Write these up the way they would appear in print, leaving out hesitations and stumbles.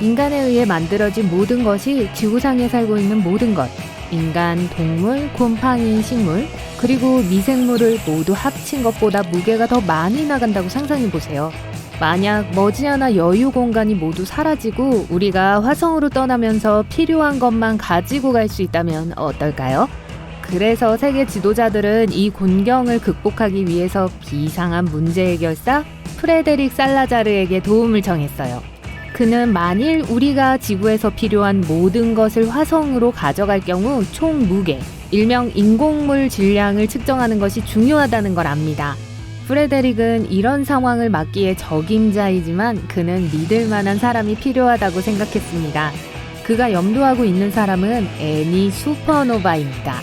인간에 의해 만들어진 모든 것이 지구상에 살고 있는 모든 것, 인간, 동물, 곰팡이, 식물, 그리고 미생물을 모두 합친 것보다 무게가 더 많이 나간다고 상상해보세요. 만약 머지않아 여유 공간이 모두 사라지고 우리가 화성으로 떠나면서 필요한 것만 가지고 갈 수 있다면 어떨까요? 그래서 세계 지도자들은 이 곤경을 극복하기 위해서 비상한 문제 해결사 프레데릭 살라자르에게 도움을 청했어요. 그는 만일 우리가 지구에서 필요한 모든 것을 화성으로 가져갈 경우 총 무게, 일명 인공물 질량을 측정하는 것이 중요하다는 걸 압니다. 프레데릭은 이런 상황을 막기에 적임자이지만 그는 믿을 만한 사람이 필요하다고 생각했습니다. 그가 염두하고 있는 사람은 애니 슈퍼노바입니다.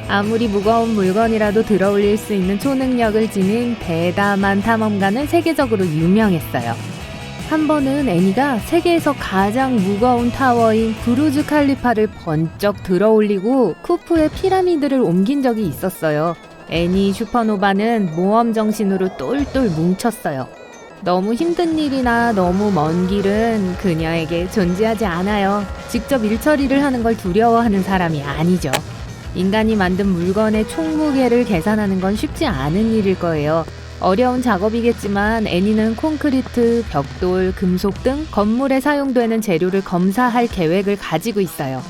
아무리 무거운 물건이라도 들어올릴 수 있는 초능력을 지닌 대담한 탐험가는 세계적으로 유명했어요. 한 번은 애니가 세계에서 가장 무거운 타워인 부르즈 칼리파를 번쩍 들어올리고 쿠프의 피라미드를 옮긴 적이 있었어요. 애니 슈퍼노바는 모험 정신으로 똘똘 뭉쳤어요. 너무 힘든 일이나 너무 먼 길은 그녀에게 존재하지 않아요. 직접 일처리를 하는 걸 두려워하는 사람이 아니죠. 인간이 만든 물건의 총무게를 계산하는 건 쉽지 않은 일일 거예요. 어려운 작업이겠지만 애니는 콘크리트, 벽돌, 금속 등 건물에 사용되는 재료를 검사할 계획을 가지고 있어요.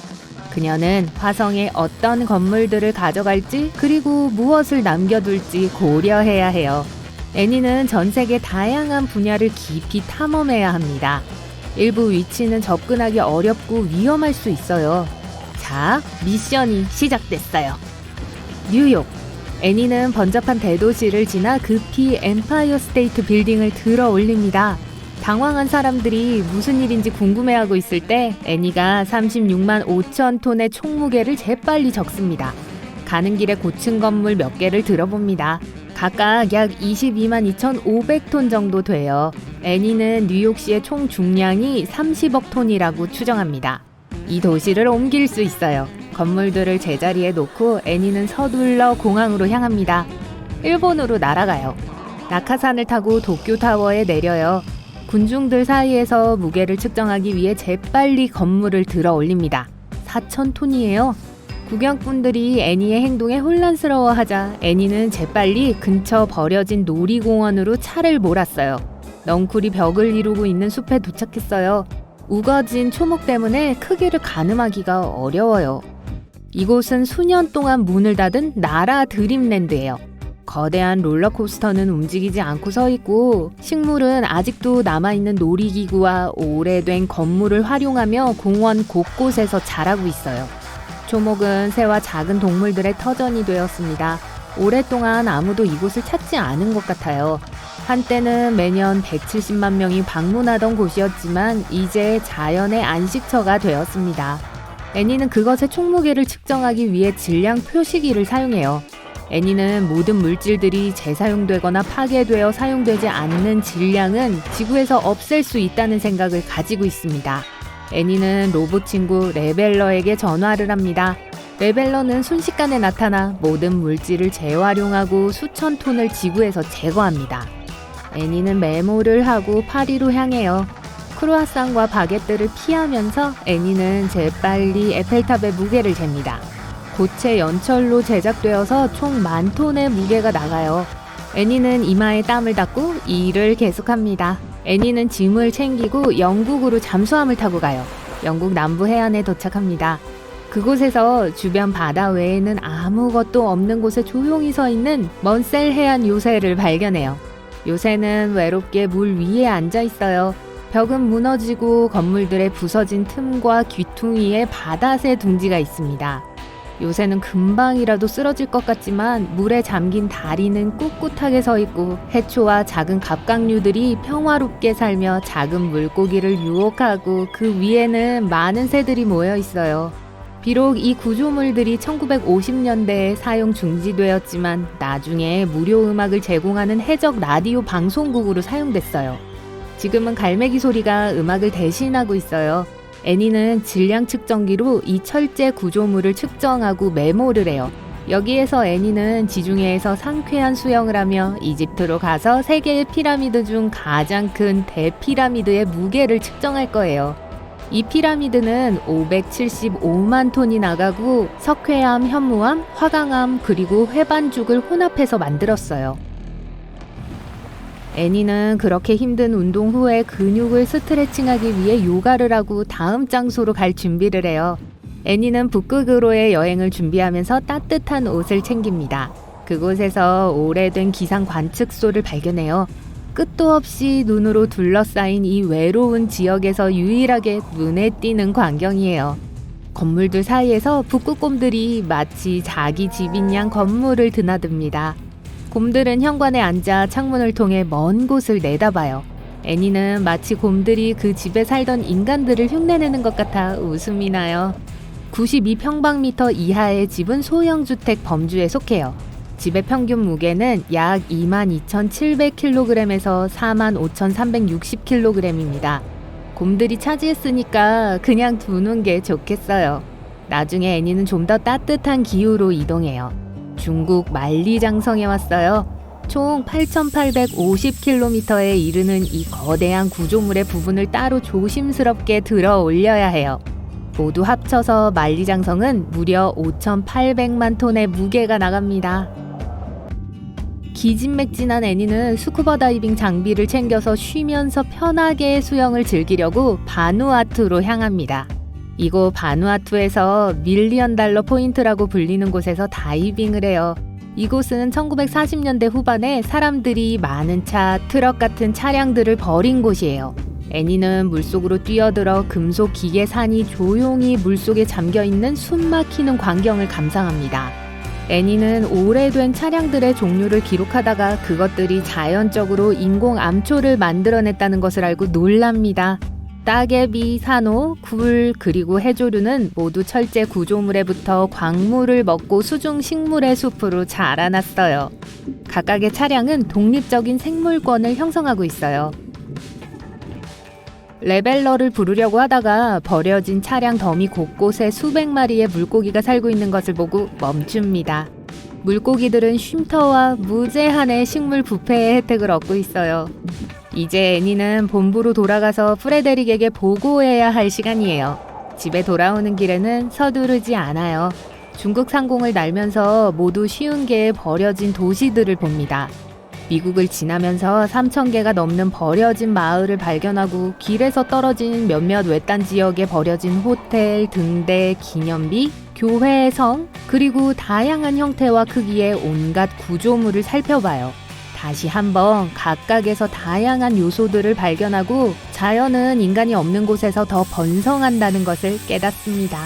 그녀는 화성에 어떤 건물들을 가져갈지 그리고 무엇을 남겨둘지 고려해야 해요. 애니는 전 세계 다양한 분야를 깊이 탐험해야 합니다. 일부 위치는 접근하기 어렵고 위험할 수 있어요. 자, 미션이 시작됐어요. 뉴욕. 애니는 번잡한 대도시를 지나 급히 엠파이어 스테이트 빌딩을 들어 올립니다. 당황한 사람들이 무슨 일인지 궁금해하고 있을 때 애니가 36만 5천 톤의 총무게를 재빨리 적습니다. 가는 길에 고층 건물 몇 개를 들어봅니다. 각각 약 22만 2,500톤 정도 돼요. 애니는 뉴욕시의 총 중량이 30억 톤이라고 추정합니다. 이 도시를 옮길 수 있어요. 건물들을 제자리에 놓고 애니는 서둘러 공항으로 향합니다. 일본으로 날아가요. 낙하산을 타고 도쿄타워에 내려요. 군중들 사이에서 무게를 측정하기 위해 재빨리 건물을 들어 올립니다. 4,000톤이에요. 구경꾼들이 애니의 행동에 혼란스러워하자 애니는 재빨리 근처 버려진 놀이공원으로 차를 몰았어요. 넝쿨이 벽을 이루고 있는 숲에 도착했어요. 우거진 초목 때문에 크기를 가늠하기가 어려워요. 이곳은 수년 동안 문을 닫은 나라 드림랜드예요. 거대한 롤러코스터는 움직이지 않고 서 있고 식물은 아직도 남아있는 놀이기구와 오래된 건물을 활용하며 공원 곳곳에서 자라고 있어요. 초목은 새와 작은 동물들의 터전이 되었습니다. 오랫동안 아무도 이곳을 찾지 않은 것 같아요. 한때는 매년 170만 명이 방문하던 곳이었지만 이제 자연의 안식처가 되었습니다. 애니는 그것의 총무게를 측정하기 위해 질량 표시기를 사용해요. 애니는 모든 물질들이 재사용되거나 파괴되어 사용되지 않는 질량은 지구에서 없앨 수 있다는 생각을 가지고 있습니다. 애니는 로봇 친구 레벨러에게 전화를 합니다. 레벨러는 순식간에 나타나 모든 물질을 재활용하고 수천 톤을 지구에서 제거합니다. 애니는 메모를 하고 파리로 향해요. 크루아상과 바게트를 피하면서 애니는 재빨리 에펠탑의 무게를 잽니다. 고체 연철로 제작되어서 총 10,000톤의 무게가 나가요. 애니는 이마에 땀을 닦고 이 일을 계속합니다. 애니는 짐을 챙기고 영국으로 잠수함을 타고 가요. 영국 남부 해안에 도착합니다. 그곳에서 주변 바다 외에는 아무것도 없는 곳에 조용히 서 있는 먼셀 해안 요새를 발견해요. 요새는 외롭게 물 위에 앉아 있어요. 벽은 무너지고 건물들의 부서진 틈과 귀퉁이에 바다새 둥지가 있습니다. 요새는 금방이라도 쓰러질 것 같지만 물에 잠긴 다리는 꿋꿋하게 서 있고 해초와 작은 갑각류들이 평화롭게 살며 작은 물고기를 유혹하고 그 위에는 많은 새들이 모여 있어요. 비록 이 구조물들이 1950년대에 사용 중지되었지만 나중에 무료 음악을 제공하는 해적 라디오 방송국으로 사용됐어요. 지금은 갈매기 소리가 음악을 대신하고 있어요. 애니는 질량 측정기로 이 철제 구조물을 측정하고 메모를 해요. 여기에서 애니는 지중해에서 상쾌한 수영을 하며 이집트로 가서 세계의 피라미드 중 가장 큰 대피라미드의 무게를 측정할 거예요. 이 피라미드는 575만 톤이 나가고 석회암, 현무암, 화강암 그리고 회반죽을 혼합해서 만들었어요. 애니는 그렇게 힘든 운동 후에 근육을 스트레칭하기 위해 요가를 하고 다음 장소로 갈 준비를 해요. 애니는 북극으로의 여행을 준비하면서 따뜻한 옷을 챙깁니다. 그곳에서 오래된 기상 관측소를 발견해요. 끝도 없이 눈으로 둘러싸인 이 외로운 지역에서 유일하게 눈에 띄는 광경이에요. 건물들 사이에서 북극곰들이 마치 자기 집인 양 건물을 드나듭니다. 곰들은 현관에 앉아 창문을 통해 먼 곳을 내다봐요. 애니는 마치 곰들이 그 집에 살던 인간들을 흉내내는 것 같아 웃음이 나요. 92평방미터 이하의 집은 소형주택 범주에 속해요. 집의 평균 무게는 약 22,700kg에서 45,360kg입니다. 곰들이 차지했으니까 그냥 두는 게 좋겠어요. 나중에 애니는 좀 더 따뜻한 기후로 이동해요. 중국 만리장성에 왔어요. 총 8,850km에 이르는 이 거대한 구조물의 부분을 따로 조심스럽게 들어 올려야 해요. 모두 합쳐서 만리장성은 무려 5,800만 톤의 무게가 나갑니다. 기진맥진한 애니는 스쿠버 다이빙 장비를 챙겨서 쉬면서 편하게 수영을 즐기려고 바누아투로 향합니다. 이곳 바누아투에서 밀리언 달러 포인트라고 불리는 곳에서 다이빙을 해요. 이곳은 1940년대 후반에 사람들이 많은 차, 트럭 같은 차량들을 버린 곳이에요. 애니는 물속으로 뛰어들어 금속 기계산이 조용히 물속에 잠겨있는 숨막히는 광경을 감상합니다. 애니는 오래된 차량들의 종류를 기록하다가 그것들이 자연적으로 인공 암초를 만들어냈다는 것을 알고 놀랍니다. 따개비, 산호, 굴, 그리고 해조류는 모두 철제 구조물에부터 광물을 먹고 수중 식물의 숲으로 자라났어요. 각각의 차량은 독립적인 생물권을 형성하고 있어요. 레벨러를 부르려고 하다가 버려진 차량 더미 곳곳에 수백 마리의 물고기가 살고 있는 것을 보고 멈춥니다. 물고기들은 쉼터와 무제한의 식물 뷔페의 혜택을 얻고 있어요. 이제 애니는 본부로 돌아가서 프레데릭에게 보고해야 할 시간이에요. 집에 돌아오는 길에는 서두르지 않아요. 중국 상공을 날면서 모두 50개의 버려진 도시들을 봅니다. 미국을 지나면서 3,000개가 넘는 버려진 마을을 발견하고 길에서 떨어진 몇몇 외딴 지역에 버려진 호텔, 등대, 기념비, 교회, 성, 그리고 다양한 형태와 크기의 온갖 구조물을 살펴봐요. 다시 한번 각각에서 다양한 요소들을 발견하고 자연은 인간이 없는 곳에서 더 번성한다는 것을 깨닫습니다.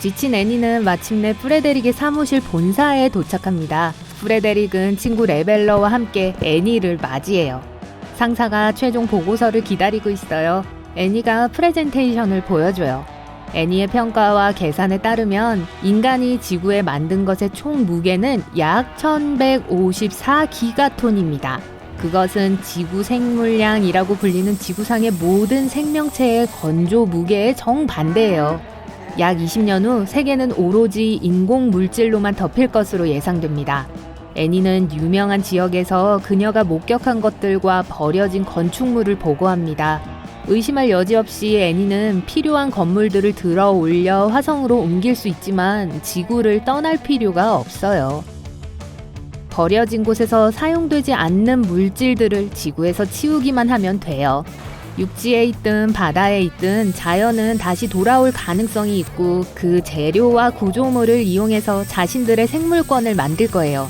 지친 애니는 마침내 프레데릭의 사무실 본사에 도착합니다. 프레데릭은 친구 레벨러와 함께 애니를 맞이해요. 상사가 최종 보고서를 기다리고 있어요. 애니가 프레젠테이션을 보여줘요. 애니의 평가와 계산에 따르면 인간이 지구에 만든 것의 총 무게는 약 1154기가톤입니다. 그것은 지구 생물량이라고 불리는 지구상의 모든 생명체의 건조 무게의 정반대예요. 약 20년 후 세계는 오로지 인공 물질로만 덮일 것으로 예상됩니다. 애니는 유명한 지역에서 그녀가 목격한 것들과 버려진 건축물을 보고합니다. 의심할 여지 없이 애니는 필요한 건물들을 들어 올려 화성으로 옮길 수 있지만 지구를 떠날 필요가 없어요. 버려진 곳에서 사용되지 않는 물질들을 지구에서 치우기만 하면 돼요. 육지에 있든 바다에 있든 자연은 다시 돌아올 가능성이 있고 그 재료와 구조물을 이용해서 자신들의 생물권을 만들 거예요.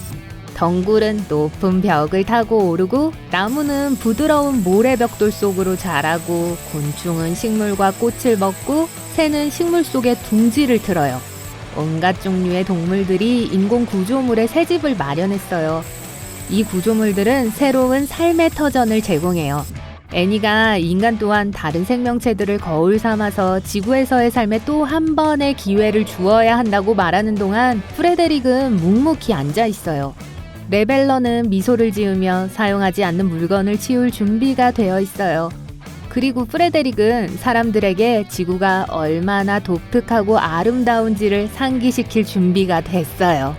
덩굴은 높은 벽을 타고 오르고 나무는 부드러운 모래벽돌 속으로 자라고 곤충은 식물과 꽃을 먹고 새는 식물 속에 둥지를 틀어요. 온갖 종류의 동물들이 인공 구조물에 새 집을 마련했어요. 이 구조물들은 새로운 삶의 터전을 제공해요. 애니가 인간 또한 다른 생명체들을 거울 삼아서 지구에서의 삶에 또 한 번의 기회를 주어야 한다고 말하는 동안 프레데릭은 묵묵히 앉아 있어요. 레벨러는 미소를 지으며 사용하지 않는 물건을 치울 준비가 되어 있어요. 그리고 프레데릭은 사람들에게 지구가 얼마나 독특하고 아름다운지를 상기시킬 준비가 됐어요.